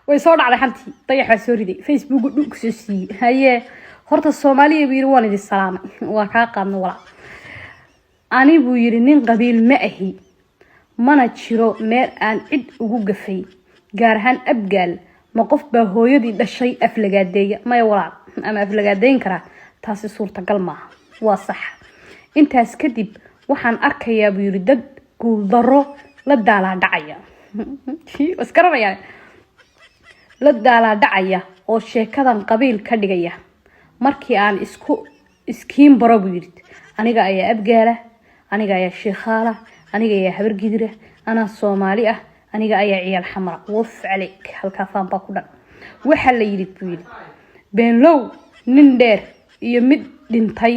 ويصور على حنتي طيح سوري دي فيسبوك دوكسوسي هي horta Soomaaliya biir waan idin salaamay waa ka qaadno wala ani buu yiri nin qabiil ma ahi mana jiro meel aan cid ugu gafay gaar ahaan abgaal ma qof baa hooyadii dhashay aflagaadeeya ma wala ama aflagaadeyn kara taasi suurtagal ma waa sax intaas kadib waxaan arkayaa buu yiri dad guul daro la daala dhacaya waskaraya la daala dhacaya oo sheekadan qabiil ka dhigaya markii aan iskiin baro buu yiri aniga ayaa abgaala aniga ayaa sheekhala aniga ayaa habar gidira ana Soomaali ah aniga ayaa ciyaal xamra waf calik halka faan ba ku dhan waxa la yiri buu yiri been low nin dheer iyo mid dhintay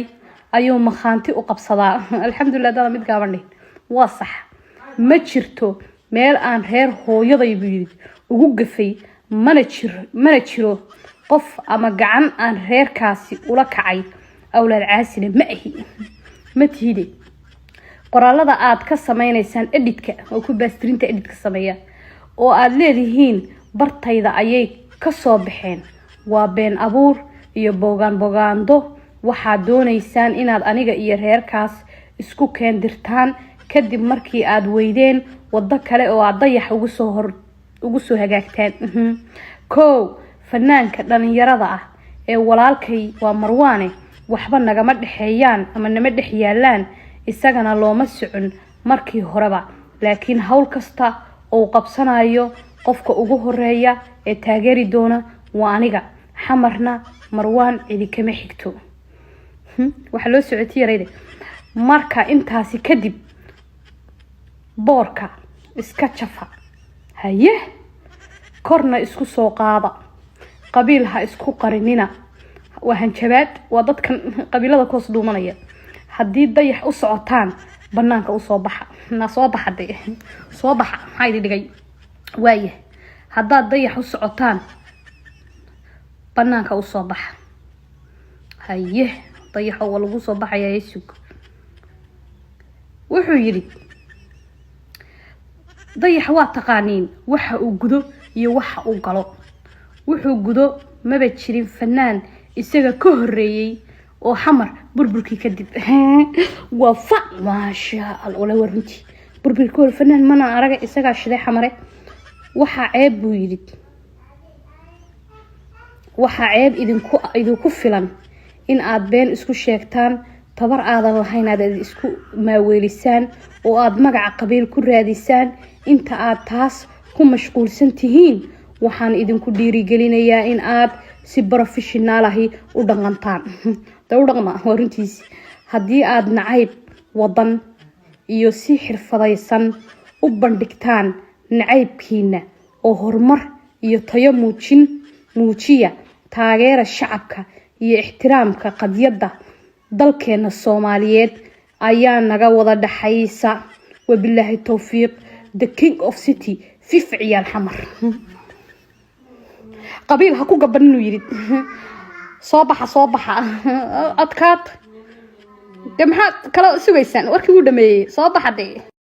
ayuu maxaanti u qabsadaa alxamdulillah dada mid gaabanay waa sax ma jirto meel aan reer hooyaday buu yiri ugu gafay mana jiro qof ama gacan aan reerkaasi ula kacay awlaad caasina ma ahi ma tiide qoraalada aad ka sameeynaysan editka oo ku baastirinta editka sameeya oo aad leedihiin bartayda ayay ka soo baxeen waa been abuur iyo bogaando waxa doonaysaan inaad aniga iyo reerkaas isku keendirtaan kadib markii aad weydeen wada kale oo aad dayax ugu soo hagaagtaan fanaanka dhalinyarada ah ee walaalkay waa Marwaane waxba nagama dhaxeeyaan ama nama dhaxyaalaan isagana looma socon markii horeba laakiin hawl kasta oo qabsanayo qofka ugu horeeya ee taageeri doona waa aniga xamarna Marwaan cidi kama xigto waxa loo socotiyay marka intaasi kadib boorka iska jafa haye korna isku soo qaada qabiilha isku qarinina waxaan jabaad waa dadkan qabiilada koos dhuumanaya hadii dayax u socotaan banaanka u soo baxa na soo baxday soo baxa haydi dhigay waaye hadaa dayax u socotaan banaanka u soo baxa haye dayax oo lagu soo baxaya yeesug wuxuu yiri dayax waa taqaaniin waxa uu gudo iyo waxa uu galo wuxuu gudo maba jirin fanaan isaga ka horeeyay oo xamar burburkii kadib waa fa ma sha Allah wala warinti burburkii fanaan mana araga isaga shiday xamare waxa ceeb buu yiri waxa ceeb idinku filan in aad been isku sheegtaan tabar aadan lahayn aad isku maaweelisaan oo aad magac qabiil ku raadisaan inta aad taas ku mashquulsan tihiin waxaan idinku dhiirigelinayaa in aad si professional ah u dhaqantaan dawladna warintiis hadii aad nacayb wadan iyo si xirfadaysan u bandhigtaan nacaybkiina oo horumar iyo tayo muujiya taageera shacabka iyo ixtiraamka qadiyada dalkeena Soomaaliyeed ayaa naga wada dhaxaysa wabillahi tawfiiq the king of city ciyaal xamar qabiil ha ku gaban yiri soo baxa adkaad maxaad kala sugaysan warkii uu dhameeyay soo baxday